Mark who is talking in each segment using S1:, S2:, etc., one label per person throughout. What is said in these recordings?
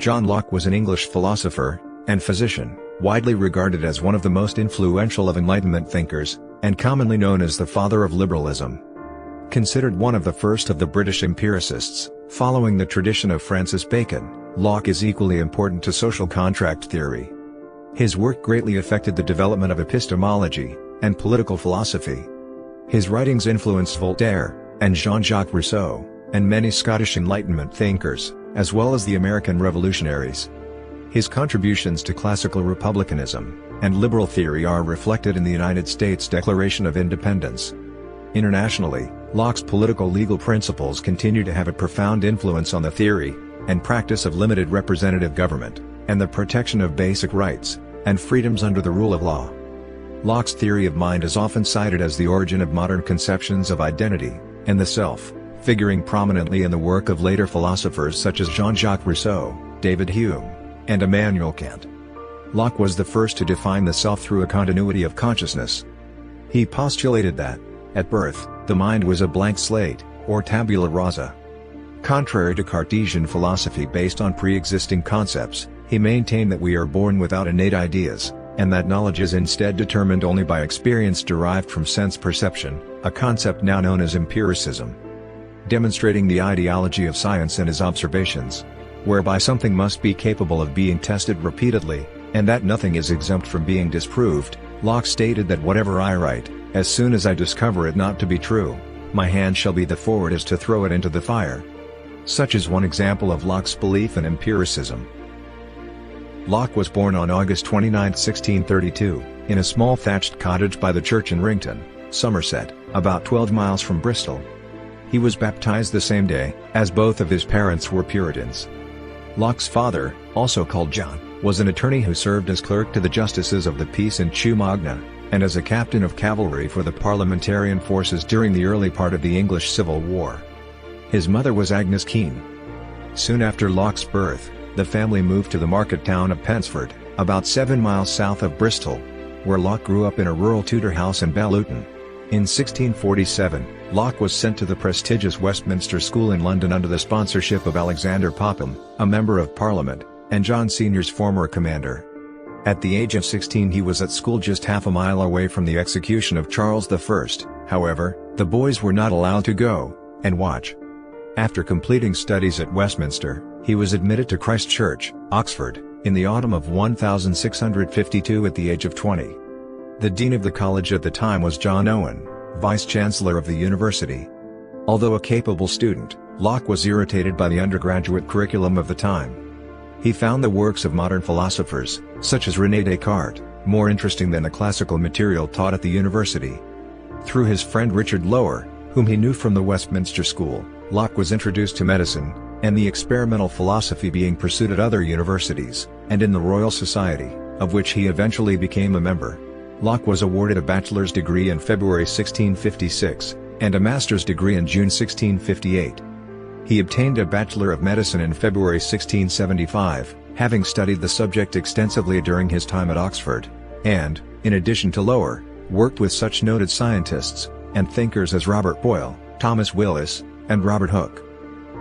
S1: John Locke was an English philosopher and physician, widely regarded as one of the most influential of Enlightenment thinkers, and commonly known as the father of liberalism. Considered one of the first of the British empiricists, following the tradition of Francis Bacon, Locke is equally important to social contract theory. His work greatly affected the development of epistemology and political philosophy. His writings influenced Voltaire and Jean-Jacques Rousseau, and many Scottish Enlightenment thinkers, as well as the American Revolutionaries. His contributions to classical republicanism and liberal theory are reflected in the United States Declaration of Independence. Internationally, Locke's political legal principles continue to have a profound influence on the theory and practice of limited representative government, and the protection of basic rights and freedoms under the rule of law. Locke's theory of mind is often cited as the origin of modern conceptions of identity and the self, figuring prominently in the work of later philosophers such as Jean-Jacques Rousseau, David Hume, and Immanuel Kant. Locke was the first to define the self through a continuity of consciousness. He postulated that, at birth, the mind was a blank slate, or tabula rasa. Contrary to Cartesian philosophy based on pre-existing concepts, he maintained that we are born without innate ideas, and that knowledge is instead determined only by experience derived from sense perception, a concept now known as empiricism. Demonstrating the ideology of science and his observations, whereby something must be capable of being tested repeatedly, and that nothing is exempt from being disproved, Locke stated that whatever I write, as soon as I discover it not to be true, my hand shall be the forwardest to throw it into the fire. Such is one example of Locke's belief in empiricism. Locke was born on August 29, 1632, in a small thatched cottage by the church in Rington, Somerset, about 12 miles from Bristol. He was baptized the same day, as both of his parents were Puritans. Locke's father, also called John, was an attorney who served as clerk to the justices of the peace in Chew Magna, and as a captain of cavalry for the parliamentarian forces during the early part of the English Civil War. His mother was Agnes Keene. Soon after Locke's birth, the family moved to the market town of Pensford, about 7 miles south of Bristol, where Locke grew up in a rural Tudor house in Belluton. In 1647, Locke was sent to the prestigious Westminster School in London under the sponsorship of Alexander Popham, a Member of Parliament, and John Sr.'s former commander. At the age of 16 he was at school just half a mile away from the execution of Charles I. However, the boys were not allowed to go and watch. After completing studies at Westminster, he was admitted to Christ Church, Oxford, in the autumn of 1652 at the age of 20. The dean of the college at the time was John Owen, vice-chancellor of the university. Although a capable student, Locke was irritated by the undergraduate curriculum of the time. He found the works of modern philosophers, such as René Descartes, more interesting than the classical material taught at the university. Through his friend Richard Lower, whom he knew from the Westminster School, Locke was introduced to medicine, and the experimental philosophy being pursued at other universities, and in the Royal Society, of which he eventually became a member. Locke was awarded a bachelor's degree in February 1656, and a master's degree in June 1658. He obtained a Bachelor of Medicine in February 1675, having studied the subject extensively during his time at Oxford, and, in addition to Lower, worked with such noted scientists and thinkers as Robert Boyle, Thomas Willis, and Robert Hooke.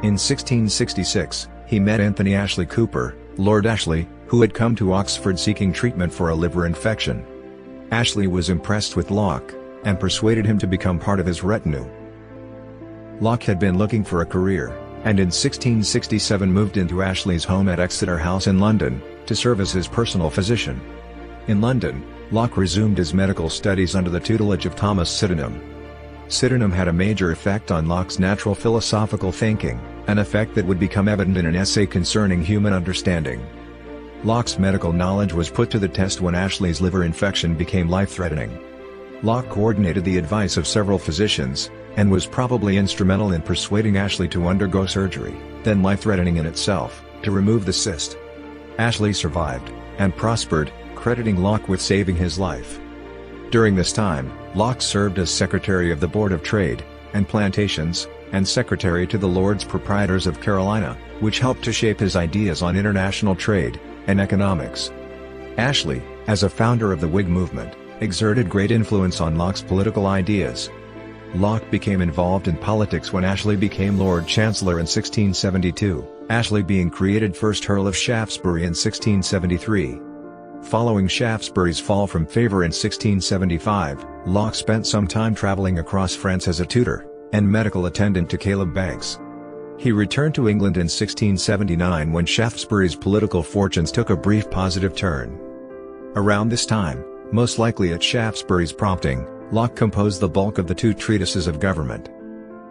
S1: In 1666, he met Anthony Ashley Cooper, Lord Ashley, who had come to Oxford seeking treatment for a liver infection. Ashley was impressed with Locke, and persuaded him to become part of his retinue. Locke had been looking for a career, and in 1667 moved into Ashley's home at Exeter House in London, to serve as his personal physician. In London, Locke resumed his medical studies under the tutelage of Thomas Sydenham. Sydenham had a major effect on Locke's natural philosophical thinking, an effect that would become evident in an essay concerning human understanding. Locke's medical knowledge was put to the test when Ashley's liver infection became life-threatening. Locke coordinated the advice of several physicians, and was probably instrumental in persuading Ashley to undergo surgery, then life-threatening in itself, to remove the cyst. Ashley survived, and prospered, crediting Locke with saving his life. During this time, Locke served as Secretary of the Board of Trade and Plantations, and Secretary to the Lords Proprietors of Carolina, which helped to shape his ideas on international trade and economics. Ashley, as a founder of the Whig movement, exerted great influence on Locke's political ideas. Locke became involved in politics when Ashley became Lord Chancellor in 1672, Ashley being created first Earl of Shaftesbury in 1673. Following Shaftesbury's fall from favour in 1675, Locke spent some time travelling across France as a tutor and medical attendant to Caleb Banks. He returned to England in 1679 when Shaftesbury's political fortunes took a brief positive turn. Around this time, most likely at Shaftesbury's prompting, Locke composed the bulk of the two treatises of government.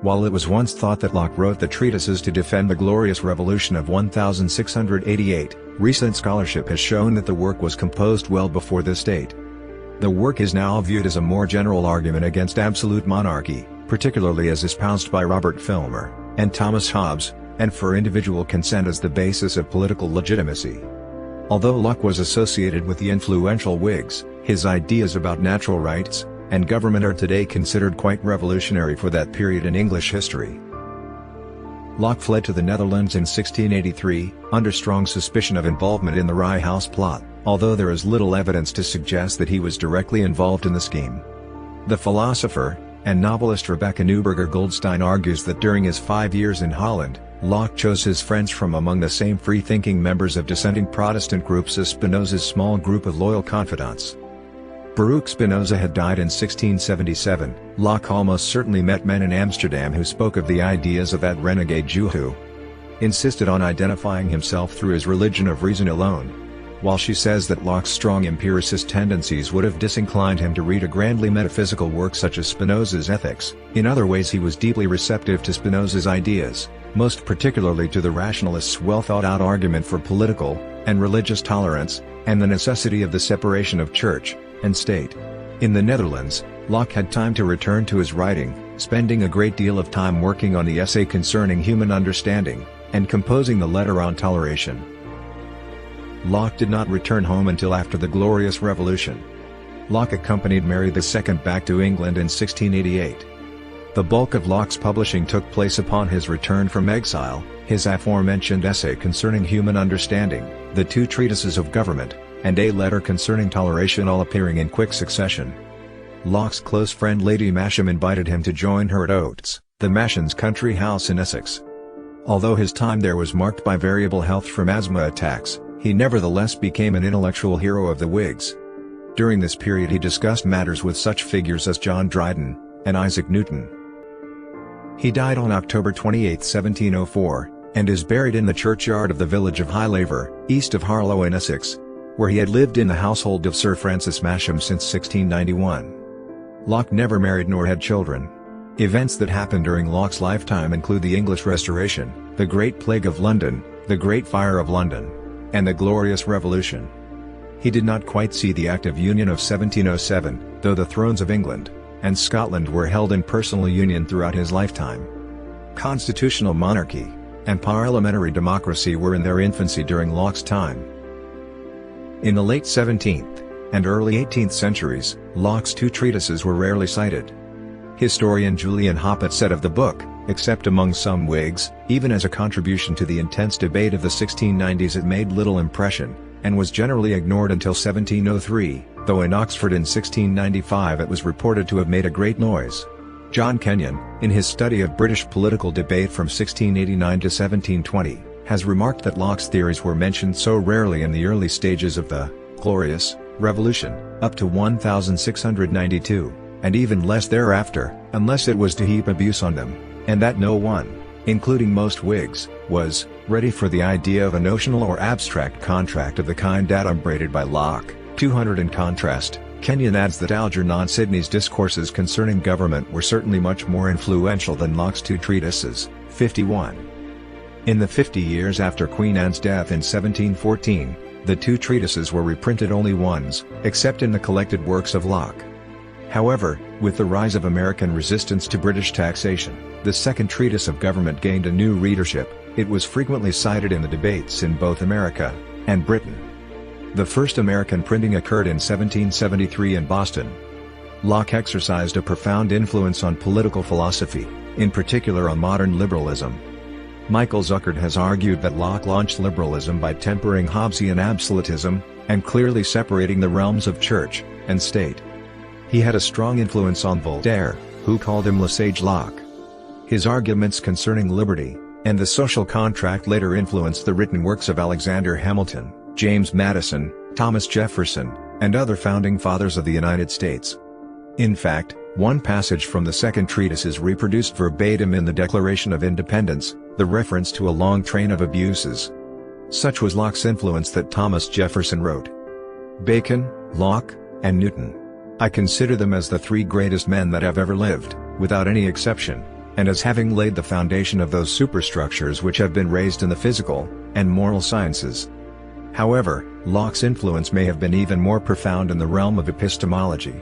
S1: While it was once thought that Locke wrote the treatises to defend the Glorious Revolution of 1688, recent scholarship has shown that the work was composed well before this date. The work is now viewed as a more general argument against absolute monarchy, particularly as espoused by Robert Filmer and Thomas Hobbes, and for individual consent as the basis of political legitimacy. Although Locke was associated with the influential Whigs, his ideas about natural rights and government are today considered quite revolutionary for that period in English history. Locke fled to the Netherlands in 1683, under strong suspicion of involvement in the Rye House plot, although there is little evidence to suggest that he was directly involved in the scheme. The philosopher and novelist Rebecca Neuberger-Goldstein argues that during his 5 years in Holland, Locke chose his friends from among the same free-thinking members of dissenting Protestant groups as Spinoza's small group of loyal confidants. Baruch Spinoza had died in 1677, Locke almost certainly met men in Amsterdam who spoke of the ideas of that renegade Jew who insisted on identifying himself through his religion of reason alone. While she says that Locke's strong empiricist tendencies would have disinclined him to read a grandly metaphysical work such as Spinoza's Ethics, in other ways he was deeply receptive to Spinoza's ideas, most particularly to the rationalist's well-thought-out argument for political and religious tolerance, and the necessity of the separation of church and state. In the Netherlands, Locke had time to return to his writing, spending a great deal of time working on the essay concerning human understanding, and composing the letter on toleration. Locke did not return home until after the Glorious Revolution. Locke accompanied Mary II back to England in 1688. The bulk of Locke's publishing took place upon his return from exile, his aforementioned essay concerning human understanding, the two treatises of government, and a letter concerning toleration all appearing in quick succession. Locke's close friend Lady Masham invited him to join her at Oates, the Mashams' country house in Essex. Although his time there was marked by variable health from asthma attacks, he nevertheless became an intellectual hero of the Whigs. During this period he discussed matters with such figures as John Dryden and Isaac Newton. He died on October 28, 1704, and is buried in the churchyard of the village of Highlever, east of Harlow in Essex, where he had lived in the household of Sir Francis Masham since 1691. Locke never married nor had children. Events that happened during Locke's lifetime include the English Restoration, the Great Plague of London, the Great Fire of London, and the Glorious Revolution. He did not quite see the Act of Union of 1707, though the thrones of England and Scotland were held in personal union throughout his lifetime. Constitutional monarchy and parliamentary democracy were in their infancy during Locke's time. In the late 17th and early 18th centuries, Locke's two treatises were rarely cited. Historian Julian Hoppet said of the book, except among some Whigs, even as a contribution to the intense debate of the 1690s it made little impression, and was generally ignored until 1703, though in Oxford in 1695 it was reported to have made a great noise. John Kenyon, in his study of British political debate from 1689 to 1720, has remarked that Locke's theories were mentioned so rarely in the early stages of the Glorious Revolution, up to 1692, and even less thereafter, unless it was to heap abuse on them, and that no one, including most Whigs, was ready for the idea of a notional or abstract contract of the kind adumbrated by Locke. 200 In contrast, Kenyon adds that Algernon Sidney's discourses concerning government were certainly much more influential than Locke's two treatises. 51. In the 50 years after Queen Anne's death in 1714, the two treatises were reprinted only once, except in the collected works of Locke. However, with the rise of American resistance to British taxation, the second treatise of government gained a new readership. It was frequently cited in the debates in both America and Britain. The first American printing occurred in 1773 in Boston. Locke exercised a profound influence on political philosophy, in particular on modern liberalism. Michael Zuckert has argued that Locke launched liberalism by tempering Hobbesian absolutism, and clearly separating the realms of church and state. He had a strong influence on Voltaire, who called him Le Sage Locke. His arguments concerning liberty and the social contract later influenced the written works of Alexander Hamilton, James Madison, Thomas Jefferson, and other founding fathers of the United States. In fact, one passage from the second treatise is reproduced verbatim in the Declaration of Independence, the reference to a long train of abuses. Such was Locke's influence that Thomas Jefferson wrote, "Bacon, Locke, and Newton. I consider them as the three greatest men that have ever lived, without any exception, and as having laid the foundation of those superstructures which have been raised in the physical and moral sciences." However, Locke's influence may have been even more profound in the realm of epistemology.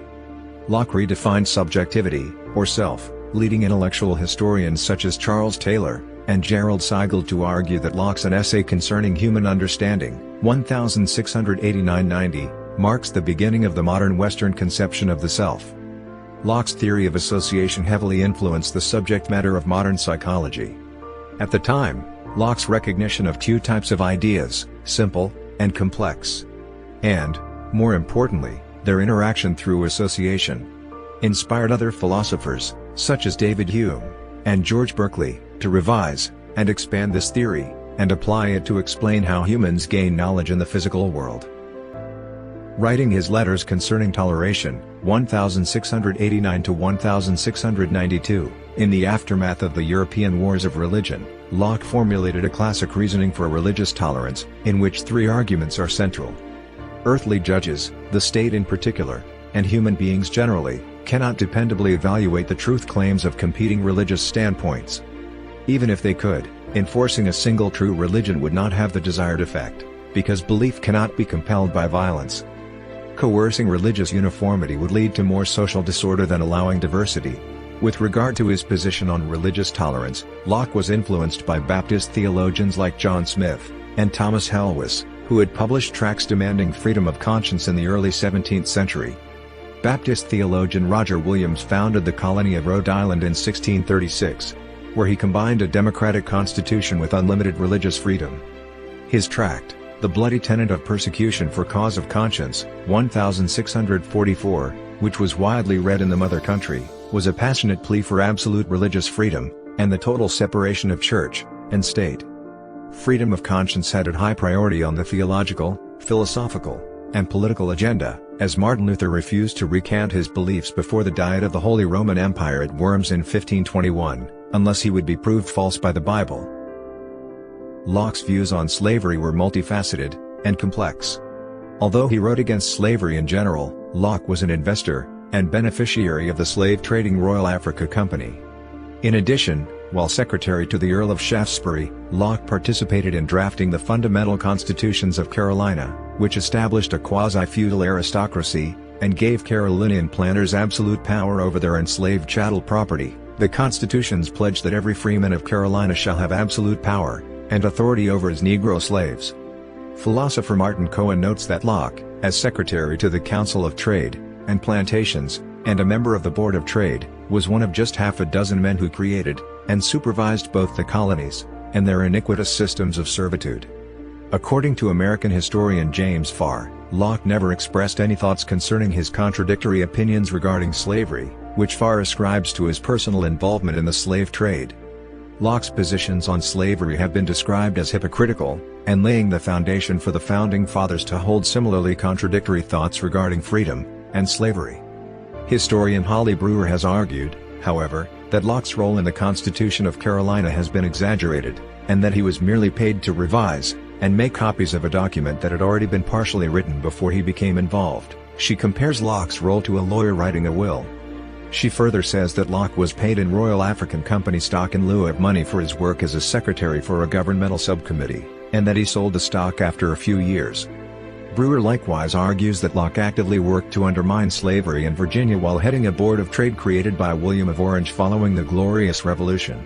S1: Locke redefined subjectivity, or self, leading intellectual historians such as Charles Taylor and Gerald Seigel to argue that Locke's An Essay Concerning Human Understanding, 1689-90, marks the beginning of the modern Western conception of the self. Locke's theory of association heavily influenced the subject matter of modern psychology. At the time, Locke's recognition of two types of ideas, simple and complex, and, more importantly, their interaction through association, inspired other philosophers, such as David Hume and George Berkeley, to revise and expand this theory, and apply it to explain how humans gain knowledge in the physical world. Writing his Letters Concerning Toleration, 1689-1692, in the aftermath of the European Wars of Religion, Locke formulated a classic reasoning for religious tolerance, in which three arguments are central. Earthly judges, the state in particular, and human beings generally, cannot dependably evaluate the truth claims of competing religious standpoints. Even if they could, enforcing a single true religion would not have the desired effect, because belief cannot be compelled by violence. Coercing religious uniformity would lead to more social disorder than allowing diversity. With regard to his position on religious tolerance, Locke was influenced by Baptist theologians like John Smith and Thomas Helwys, who had published tracts demanding freedom of conscience in the early 17th century. Baptist theologian Roger Williams founded the colony of Rhode Island in 1636, where he combined a democratic constitution with unlimited religious freedom. His tract, The Bloody Tenet of Persecution for Cause of Conscience, 1644, which was widely read in the mother country, was a passionate plea for absolute religious freedom, and the total separation of church and state. Freedom of conscience had a high priority on the theological, philosophical, and political agenda, as Martin Luther refused to recant his beliefs before the Diet of the Holy Roman Empire at Worms in 1521, unless he would be proved false by the Bible. Locke's views on slavery were multifaceted and complex. Although he wrote against slavery in general, Locke was an investor and beneficiary of the slave-trading Royal Africa Company. In addition, while secretary to the Earl of Shaftesbury, Locke participated in drafting the Fundamental Constitutions of Carolina, which established a quasi-feudal aristocracy, and gave Carolinian planters absolute power over their enslaved chattel property. The constitutions pledged that every freeman of Carolina shall have absolute power and authority over his Negro slaves. Philosopher Martin Cohen notes that Locke, as secretary to the Council of Trade and Plantations, and a member of the Board of Trade, was one of just half a dozen men who created and supervised both the colonies and their iniquitous systems of servitude. According to American historian James Farr, Locke never expressed any thoughts concerning his contradictory opinions regarding slavery, which Farr ascribes to his personal involvement in the slave trade. Locke's positions on slavery have been described as hypocritical, and laying the foundation for the Founding Fathers to hold similarly contradictory thoughts regarding freedom and slavery. Historian Holly Brewer has argued, however, that Locke's role in the Constitution of Carolina has been exaggerated, and that he was merely paid to revise and make copies of a document that had already been partially written before he became involved. She compares Locke's role to a lawyer writing a will. She further says that Locke was paid in Royal African Company stock in lieu of money for his work as a secretary for a governmental subcommittee, and that he sold the stock after a few years. Brewer likewise argues that Locke actively worked to undermine slavery in Virginia while heading a board of trade created by William of Orange following the Glorious Revolution.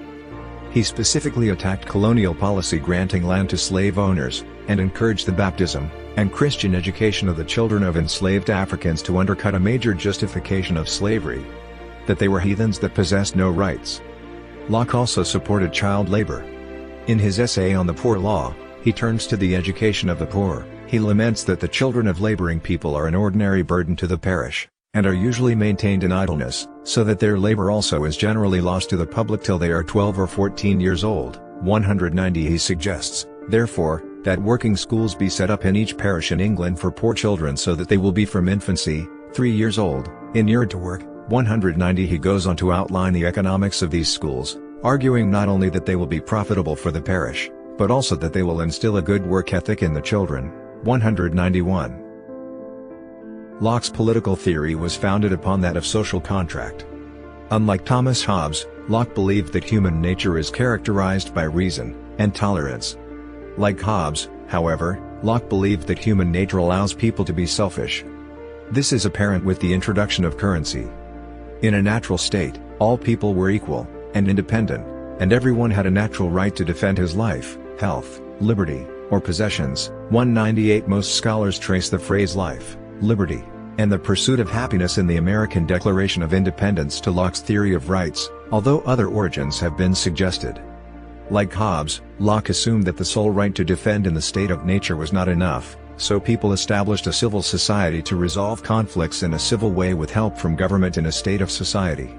S1: He specifically attacked colonial policy granting land to slave owners, and encouraged the baptism and Christian education of the children of enslaved Africans to undercut a major justification of slavery: that they were heathens that possessed no rights. Locke also supported child labor. In his essay on the Poor Law, he turns to the education of the poor. He laments that the children of laboring people are an ordinary burden to the parish, and are usually maintained in idleness, so that their labor also is generally lost to the public till they are 12 or 14 years old. 190 He suggests, therefore, that working schools be set up in each parish in England for poor children so that they will be from infancy, 3 years old, inured to work. 190 He goes on to outline the economics of these schools, arguing not only that they will be profitable for the parish, but also that they will instill a good work ethic in the children. 191 Locke's political theory was founded upon that of social contract. Unlike Thomas Hobbes, Locke believed that human nature is characterized by reason and tolerance. Like Hobbes, however, Locke believed that human nature allows people to be selfish. This is apparent with the introduction of currency. In a natural state, all people were equal and independent, and everyone had a natural right to defend his life, health, liberty, or possessions. 198 Most scholars trace the phrase life, liberty, and the pursuit of happiness in the American Declaration of Independence to Locke's theory of rights, although other origins have been suggested. Like Hobbes, Locke assumed that the sole right to defend in the state of nature was not enough, so people established a civil society to resolve conflicts in a civil way with help from government in a state of society.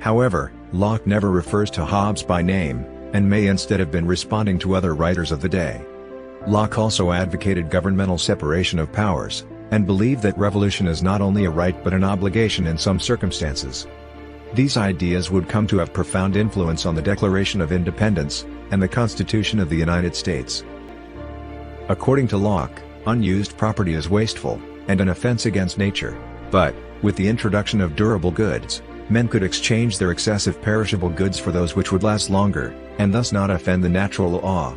S1: However, Locke never refers to Hobbes by name, and may instead have been responding to other writers of the day. Locke also advocated governmental separation of powers, and believed that revolution is not only a right but an obligation in some circumstances. These ideas would come to have profound influence on the Declaration of Independence, and the Constitution of the United States. According to Locke, unused property is wasteful, and an offense against nature, but, with the introduction of durable goods, men could exchange their excessive perishable goods for those which would last longer, and thus not offend the natural law.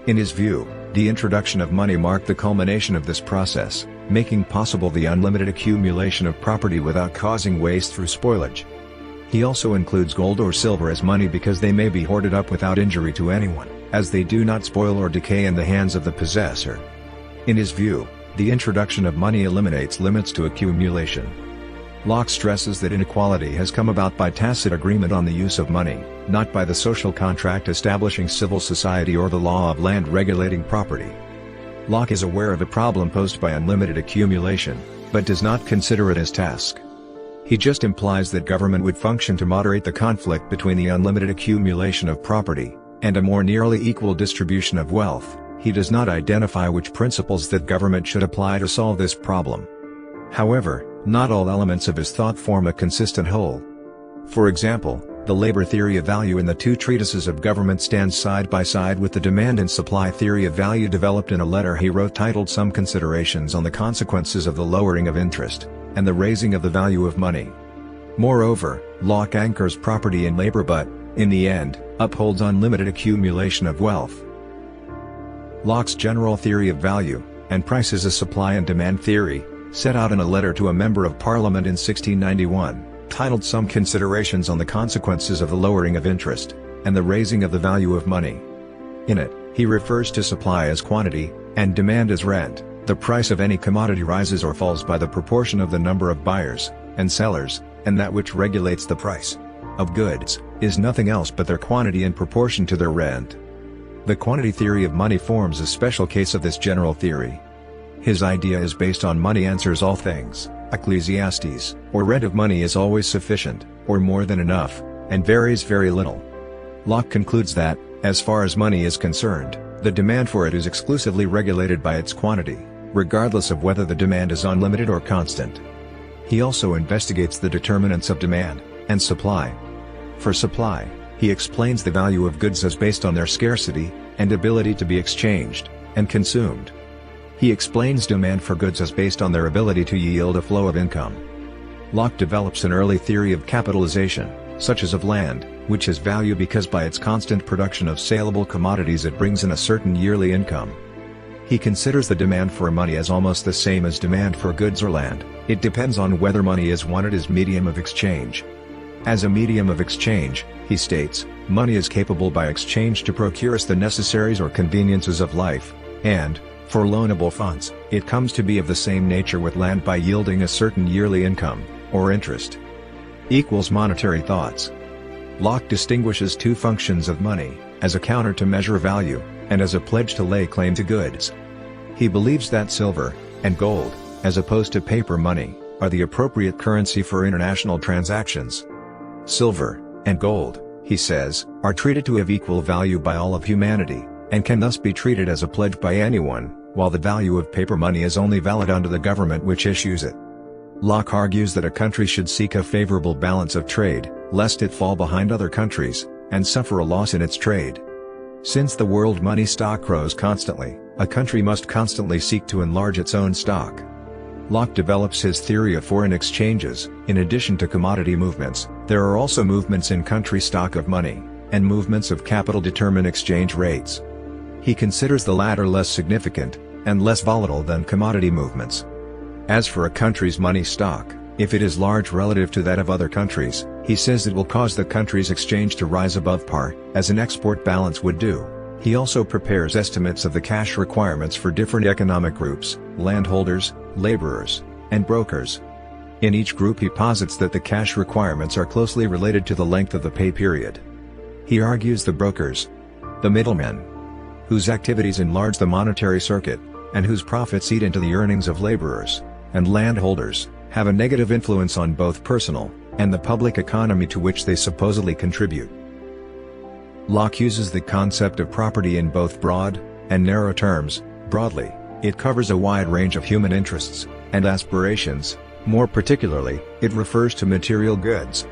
S1: In his view, the introduction of money marked the culmination of this process, making possible the unlimited accumulation of property without causing waste through spoilage. He also includes gold or silver as money because they may be hoarded up without injury to anyone, as they do not spoil or decay in the hands of the possessor. In his view, the introduction of money eliminates limits to accumulation. Locke stresses that inequality has come about by tacit agreement on the use of money, not by the social contract establishing civil society or the law of land regulating property. Locke is aware of a problem posed by unlimited accumulation, but does not consider it his task. He just implies that government would function to moderate the conflict between the unlimited accumulation of property, and a more nearly equal distribution of wealth. He does not identify which principles that government should apply to solve this problem. However, not all elements of his thought form a consistent whole. For example, the labor theory of value in the two treatises of government stands side by side with the demand and supply theory of value developed in a letter he wrote titled Some Considerations on the Consequences of the Lowering of Interest, and the Raising of the Value of Money. Moreover, Locke anchors property in labor but, in the end, upholds unlimited accumulation of wealth. Locke's general theory of value, and price is a supply and demand theory, set out in a letter to a member of Parliament in 1691, titled Some Considerations on the Consequences of the Lowering of Interest, and the Raising of the Value of Money. In it, he refers to supply as quantity, and demand as rent. The price of any commodity rises or falls by the proportion of the number of buyers and sellers, and that which regulates the price of goods is nothing else but their quantity in proportion to their rent. The quantity theory of money forms a special case of this general theory. His idea is based on money answers all things. Ecclesiastes, or rent of money is always sufficient, or more than enough, and varies very little. Locke concludes that, as far as money is concerned, the demand for it is exclusively regulated by its quantity, regardless of whether the demand is unlimited or constant. He also investigates the determinants of demand and supply. For supply, he explains the value of goods as based on their scarcity and ability to be exchanged and consumed. He explains demand for goods as based on their ability to yield a flow of income. Locke develops an early theory of capitalization, such as of land, which has value because by its constant production of saleable commodities it brings in a certain yearly income. He considers the demand for money as almost the same as demand for goods or land. It depends on whether money is wanted as medium of exchange. As a medium of exchange, he states, money is capable by exchange to procure us the necessaries or conveniences of life, and, for loanable funds, it comes to be of the same nature with land by yielding a certain yearly income, or interest. Equals monetary thoughts. Locke distinguishes two functions of money, as a counter to measure value, and as a pledge to lay claim to goods. He believes that silver and gold, as opposed to paper money, are the appropriate currency for international transactions. Silver and gold, he says, are treated to have equal value by all of humanity, and can thus be treated as a pledge by anyone, while the value of paper money is only valid under the government which issues it. Locke argues that a country should seek a favorable balance of trade, lest it fall behind other countries, and suffer a loss in its trade. Since the world money stock grows constantly, a country must constantly seek to enlarge its own stock. Locke develops his theory of foreign exchanges. In addition to commodity movements, there are also movements in country stock of money, and movements of capital determine exchange rates. He considers the latter less significant, and less volatile than commodity movements. As for a country's money stock, if it is large relative to that of other countries, he says it will cause the country's exchange to rise above par, as an export balance would do. He also prepares estimates of the cash requirements for different economic groups, landholders, laborers, and brokers. In each group he posits that the cash requirements are closely related to the length of the pay period. He argues the brokers, the middlemen, whose activities enlarge the monetary circuit, and whose profits eat into the earnings of laborers, and landholders, have a negative influence on both personal and the public economy to which they supposedly contribute. Locke uses the concept of property in both broad and narrow terms. Broadly, it covers a wide range of human interests and aspirations. More particularly, it refers to material goods.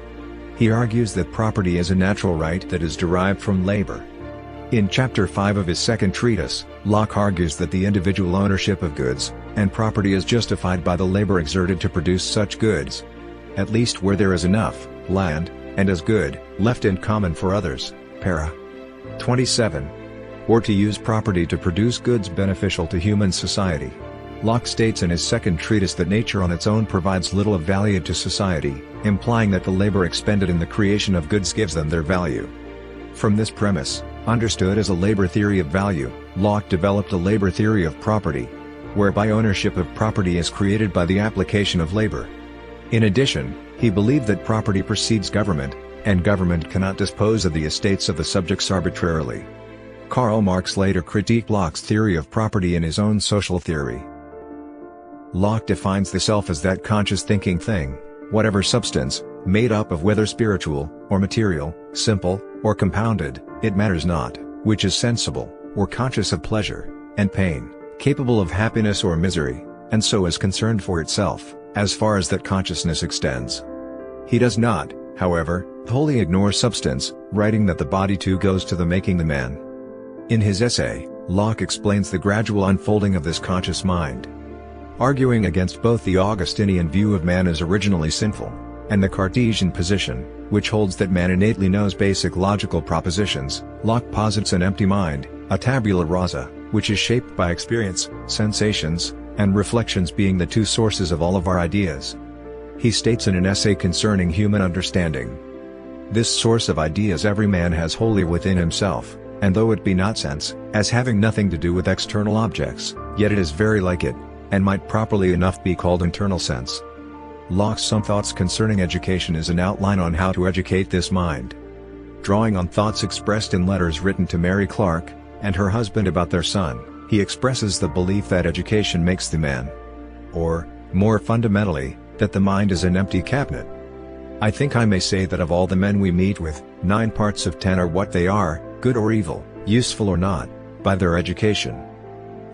S1: He argues that property is a natural right that is derived from labor. In Chapter 5 of his second treatise, Locke argues that the individual ownership of goods and property is justified by the labor exerted to produce such goods, at least where there is enough land and as good left in common for others. Para. 27. Or to use property to produce goods beneficial to human society. Locke states in his second treatise that nature on its own provides little of value to society, implying that the labor expended in the creation of goods gives them their value. From this premise, understood as a labor theory of value, Locke developed a labor theory of property, whereby ownership of property is created by the application of labor. In addition, he believed that property precedes government, and government cannot dispose of the estates of the subjects arbitrarily. Karl Marx later critiqued Locke's theory of property in his own social theory. Locke defines the self as that conscious thinking thing, whatever substance, made up of whether spiritual or material, simple or compounded, it matters not, which is sensible, or conscious of pleasure and pain, capable of happiness or misery, and so is concerned for itself, as far as that consciousness extends. He does not, however, wholly ignore substance, writing that the body too goes to the making the man. In his essay, Locke explains the gradual unfolding of this conscious mind. Arguing against both the Augustinian view of man as originally sinful, and the Cartesian position, which holds that man innately knows basic logical propositions, Locke posits an empty mind, a tabula rasa, which is shaped by experience, sensations, and reflections being the two sources of all of our ideas. He states in an essay concerning human understanding, "This source of ideas every man has wholly within himself, and though it be not sense, as having nothing to do with external objects, yet it is very like it, and might properly enough be called internal sense." Locke's Some Thoughts Concerning Education is an outline on how to educate this mind. Drawing on thoughts expressed in letters written to Mary Clark and her husband about their son, he expresses the belief that education makes the man. Or, more fundamentally, that the mind is an empty cabinet. "I think I may say that of all the men we meet with, 9 parts of 10 are what they are, good or evil, useful or not, by their education."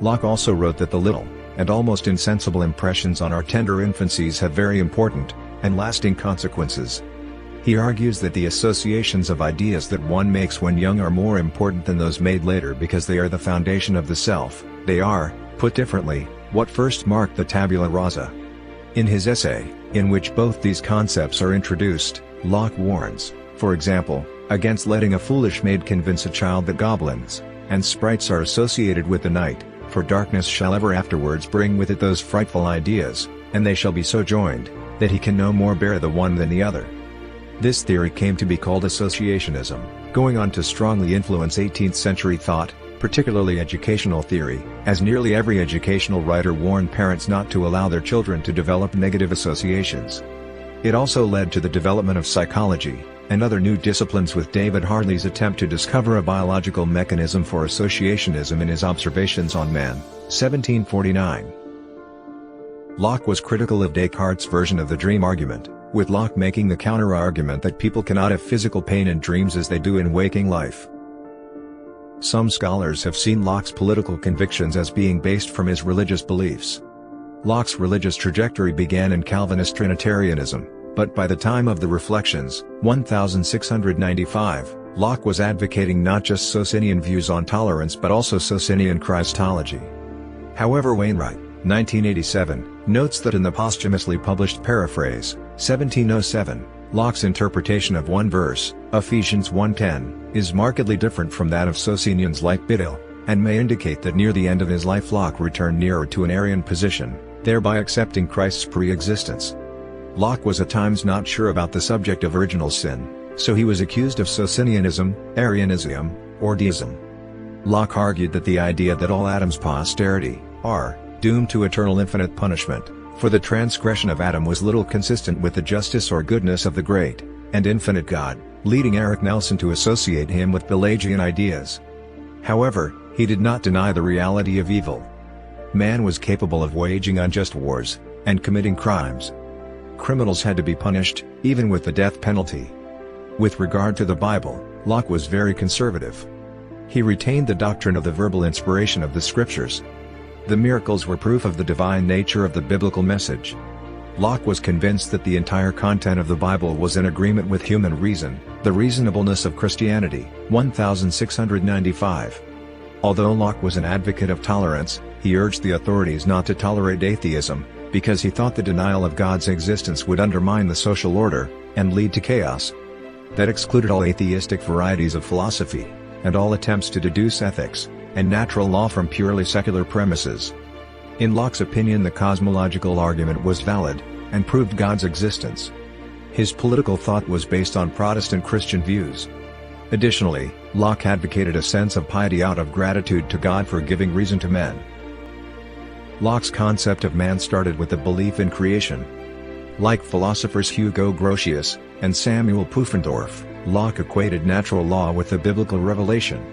S1: Locke also wrote that the little and almost insensible impressions on our tender infancies have very important and lasting consequences. He argues that the associations of ideas that one makes when young are more important than those made later because they are the foundation of the self. They are, put differently, what first marked the tabula rasa. In his essay, in which both these concepts are introduced, Locke warns, for example, against letting a foolish maid convince a child that goblins and sprites are associated with the night, for darkness shall ever afterwards bring with it those frightful ideas, and they shall be so joined, that he can no more bear the one than the other. This theory came to be called associationism, going on to strongly influence 18th century thought, particularly educational theory, as nearly every educational writer warned parents not to allow their children to develop negative associations. It also led to the development of psychology and other new disciplines, with David Hartley's attempt to discover a biological mechanism for associationism in his Observations on Man, 1749. Locke was critical of Descartes' version of the dream argument, with Locke making the counter-argument that people cannot have physical pain in dreams as they do in waking life. Some scholars have seen Locke's political convictions as being based from his religious beliefs. Locke's religious trajectory began in Calvinist Trinitarianism, but by the time of the Reflections, 1695, Locke was advocating not just Socinian views on tolerance but also Socinian Christology. However, Wainwright, 1987, notes that in the posthumously published paraphrase, 1707, Locke's interpretation of one verse, Ephesians 1:10, is markedly different from that of Socinians like Biddle, and may indicate that near the end of his life Locke returned nearer to an Arian position, thereby accepting Christ's pre-existence. Locke was at times not sure about the subject of original sin, so he was accused of Socinianism, Arianism, or deism. Locke argued that the idea that all Adam's posterity are doomed to eternal infinite punishment for the transgression of Adam was little consistent with the justice or goodness of the great and infinite God, leading Eric Nelson to associate him with Pelagian ideas. However, he did not deny the reality of evil. Man was capable of waging unjust wars and committing crimes. Criminals had to be punished, even with the death penalty. With regard to the Bible, Locke was very conservative. He retained the doctrine of the verbal inspiration of the Scriptures. The miracles were proof of the divine nature of the biblical message. Locke was convinced that the entire content of the Bible was in agreement with human reason, the reasonableness of Christianity, 1695. Although Locke was an advocate of tolerance, he urged the authorities not to tolerate atheism, because he thought the denial of God's existence would undermine the social order and lead to chaos. That excluded all atheistic varieties of philosophy, and all attempts to deduce ethics and natural law from purely secular premises. In Locke's opinion, the cosmological argument was valid, and proved God's existence. His political thought was based on Protestant Christian views. Additionally, Locke advocated a sense of piety out of gratitude to God for giving reason to men. Locke's concept of man started with the belief in creation. Like philosophers Hugo Grotius and Samuel Pufendorf, Locke equated natural law with the biblical revelation.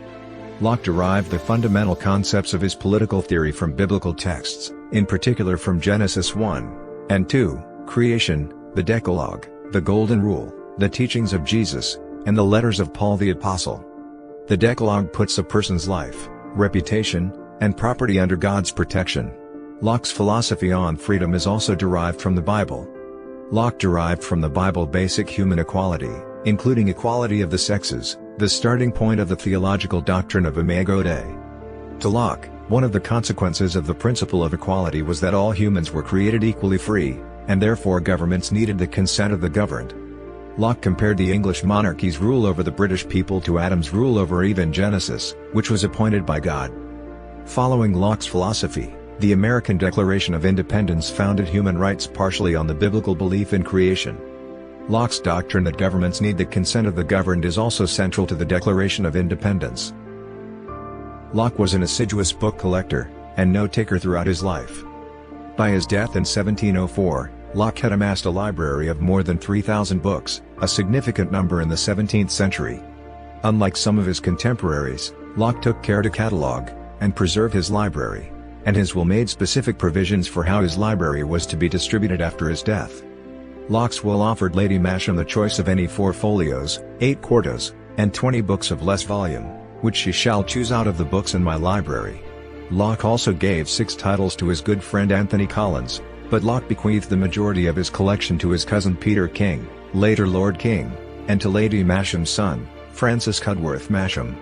S1: Locke derived the fundamental concepts of his political theory from biblical texts, in particular from Genesis 1 and 2, creation, the Decalogue, the Golden Rule, the teachings of Jesus, and the letters of Paul the Apostle. The Decalogue puts a person's life, reputation, and property under God's protection. Locke's philosophy on freedom is also derived from the Bible. Locke derived from the Bible basic human equality, including equality of the sexes, the starting point of the theological doctrine of Imago Dei. To Locke, one of the consequences of the principle of equality was that all humans were created equally free, and therefore governments needed the consent of the governed. Locke compared the English monarchy's rule over the British people to Adam's rule over Eve in Genesis, which was appointed by God. Following Locke's philosophy, the American Declaration of Independence founded human rights partially on the biblical belief in creation. Locke's doctrine that governments need the consent of the governed is also central to the Declaration of Independence. Locke was an assiduous book collector and note-taker throughout his life. By his death in 1704, Locke had amassed a library of more than 3,000 books, a significant number in the 17th century. Unlike some of his contemporaries, Locke took care to catalogue and preserve his library, and his will made specific provisions for how his library was to be distributed after his death. Locke's will offered Lady Masham the choice of any 4 folios, 8 quartos, and 20 books of less volume, which she shall choose out of the books in my library. Locke also gave 6 titles to his good friend Anthony Collins, but Locke bequeathed the majority of his collection to his cousin Peter King, later Lord King, and to Lady Masham's son, Francis Cudworth Masham.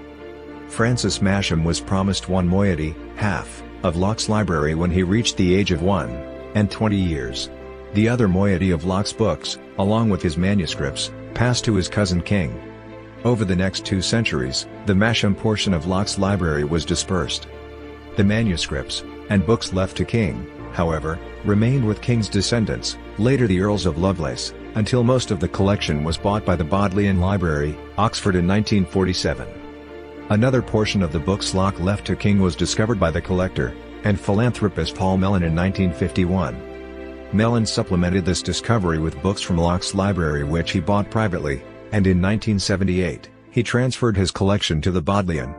S1: Francis Masham was promised one moiety, half, of Locke's library when he reached the age of 21 years. The other moiety of Locke's books, along with his manuscripts, passed to his cousin King. Over the next 2 centuries, the Masham portion of Locke's library was dispersed. The manuscripts, and books left to King, however, remained with King's descendants, later the Earls of Lovelace, until most of the collection was bought by the Bodleian Library, Oxford in 1947. Another portion of the books Locke left to King was discovered by the collector and philanthropist Paul Mellon in 1951. Mellon supplemented this discovery with books from Locke's library which he bought privately, and in 1978, he transferred his collection to the Bodleian.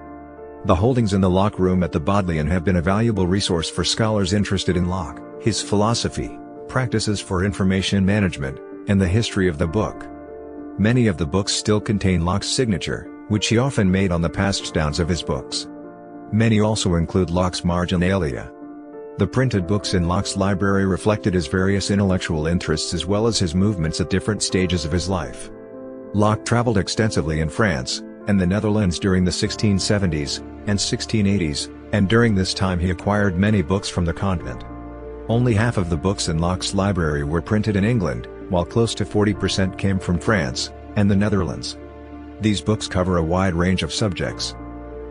S1: The holdings in the Locke Room at the Bodleian have been a valuable resource for scholars interested in Locke, his philosophy, practices for information management, and the history of the book. Many of the books still contain Locke's signature, which he often made on the passdowns of his books. Many also include Locke's marginalia. The printed books in Locke's library reflected his various intellectual interests as well as his movements at different stages of his life. Locke traveled extensively in France and the Netherlands during the 1670s and 1680s, and during this time he acquired many books from the continent. Only half of the books in Locke's library were printed in England, while close to 40% came from France and the Netherlands. These books cover a wide range of subjects.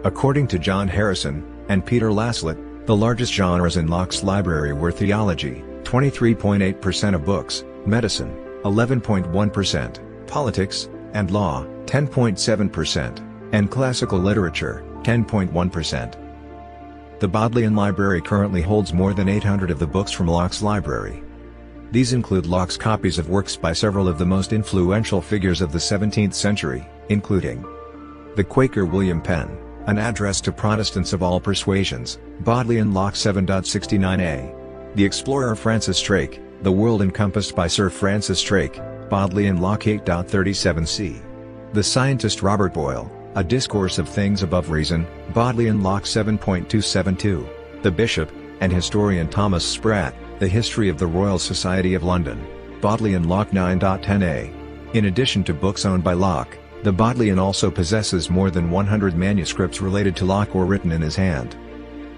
S1: According to John Harrison and Peter Laslett, the largest genres in Locke's library were theology, 23.8% of books, medicine, 11.1%, politics and law, 10.7%, and classical literature, 10.1%. The Bodleian Library currently holds more than 800 of the books from Locke's library. These include Locke's copies of works by several of the most influential figures of the 17th century, including the Quaker William Penn, An Address to Protestants of All Persuasions, Bodleian Locke 7.69a. The explorer Francis Drake, The World Encompassed by Sir Francis Drake, Bodleian Locke 8.37c. The scientist Robert Boyle, A Discourse of Things Above Reason, Bodleian Locke 7.272. The bishop and historian Thomas Sprat, The History of the Royal Society of London, Bodleian Locke 9.10a. In addition to books owned by Locke, the Bodleian also possesses more than 100 manuscripts related to Locke or written in his hand.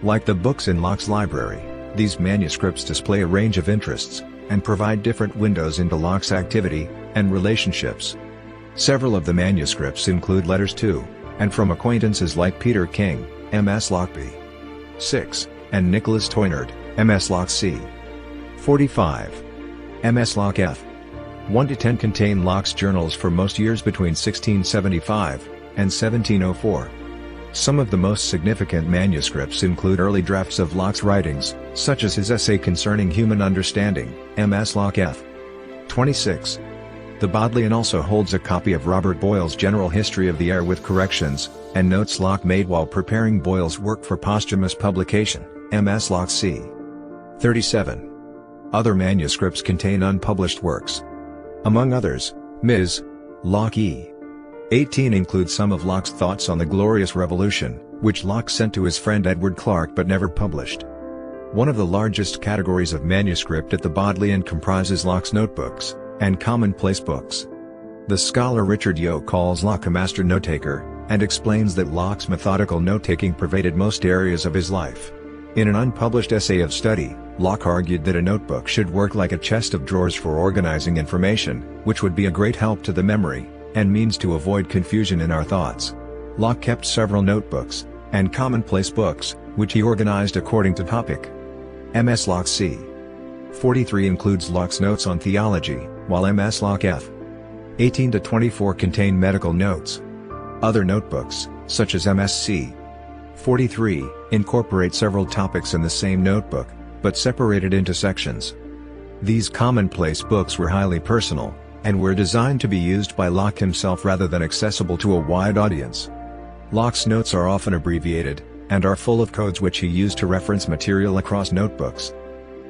S1: Like the books in Locke's library, these manuscripts display a range of interests and provide different windows into Locke's activity and relationships. Several of the manuscripts include letters to and from acquaintances like Peter King, M.S. Locke B. 6, and Nicholas Toynard, M.S. Locke C. 45. M.S. Locke F. 1-10 contain Locke's journals for most years between 1675 and 1704. Some of the most significant manuscripts include early drafts of Locke's writings, such as his essay concerning human understanding, M.S. Locke F. 26. The Bodleian also holds a copy of Robert Boyle's General History of the Air with corrections and notes Locke made while preparing Boyle's work for posthumous publication, M.S. Locke c. 37. Other manuscripts contain unpublished works. Among others, Ms. Locke E. 18 includes some of Locke's thoughts on the Glorious Revolution, which Locke sent to his friend Edward Clarke but never published. One of the largest categories of manuscript at the Bodleian comprises Locke's notebooks and commonplace books. The scholar Richard Yeo calls Locke a master note-taker, and explains that Locke's methodical note-taking pervaded most areas of his life. In an unpublished essay of study, Locke argued that a notebook should work like a chest of drawers for organizing information, which would be a great help to the memory, and means to avoid confusion in our thoughts. Locke kept several notebooks and commonplace books, which he organized according to topic. M.S. Locke c. 43 includes Locke's notes on theology, while M.S. Locke f. 18-24 contain medical notes. Other notebooks, such as M.Sc. 43, incorporate several topics in the same notebook, but separated into sections. These commonplace books were highly personal, and were designed to be used by Locke himself rather than accessible to a wide audience. Locke's notes are often abbreviated, and are full of codes which he used to reference material across notebooks.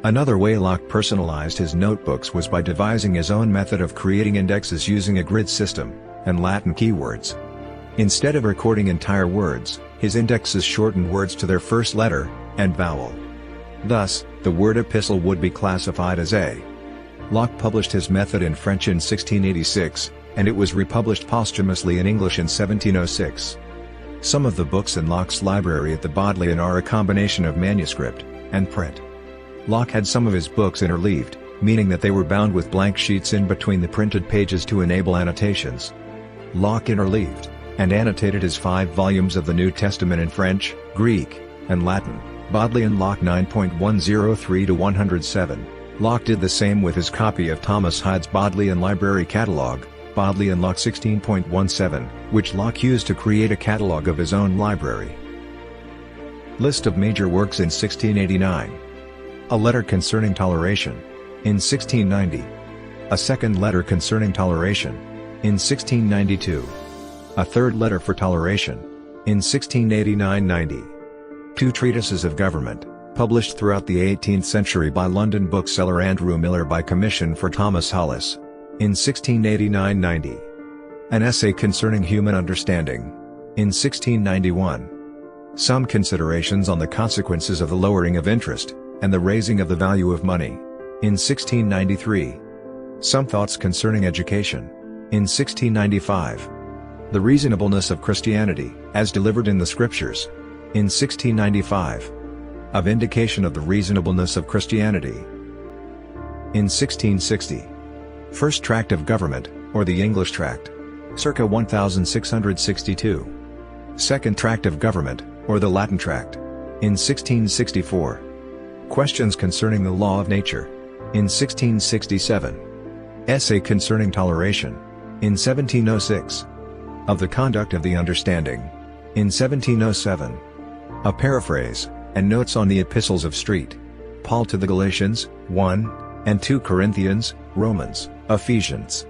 S1: Another way Locke personalized his notebooks was by devising his own method of creating indexes using a grid system and Latin keywords. Instead of recording entire words, his indexes shortened words to their first letter and vowel. Thus, the word epistle would be classified as a. Locke published his method in French in 1686, and it was republished posthumously in English in 1706. Some of the books in Locke's library at the Bodleian are a combination of manuscript and print. Locke had some of his books interleaved, meaning that they were bound with blank sheets in between the printed pages to enable annotations. Locke interleaved and annotated his 5 volumes of the New Testament in French, Greek, and Latin, Bodleian Locke 9.103-107. Locke did the same with his copy of Thomas Hyde's Bodleian Library Catalogue, Bodleian Locke 16.17, which Locke used to create a catalogue of his own library. List of major works in 1689. A letter concerning toleration. In 1690. A second letter concerning toleration. In 1692. A third letter for toleration. in 1689–90. Two treatises of government, published throughout the 18th century by London bookseller Andrew Miller by commission for Thomas Hollis, in 1689–90. An essay concerning human understanding, in 1691. Some considerations on the consequences of the lowering of interest, and the raising of the value of money, in 1693. Some thoughts concerning education, in 1695. The reasonableness of Christianity, as delivered in the Scriptures, in 1695. A vindication of the reasonableness of Christianity, in 1660. First Tract of Government, or the English Tract, circa 1662. Second Tract of Government, or the Latin Tract, in 1664. Questions concerning the law of nature, in 1667. Essay concerning toleration, in 1706. Of the conduct of the understanding, in 1707. A paraphrase, and notes on the epistles of St. Paul to the Galatians, 1, and 2 Corinthians, Romans, Ephesians,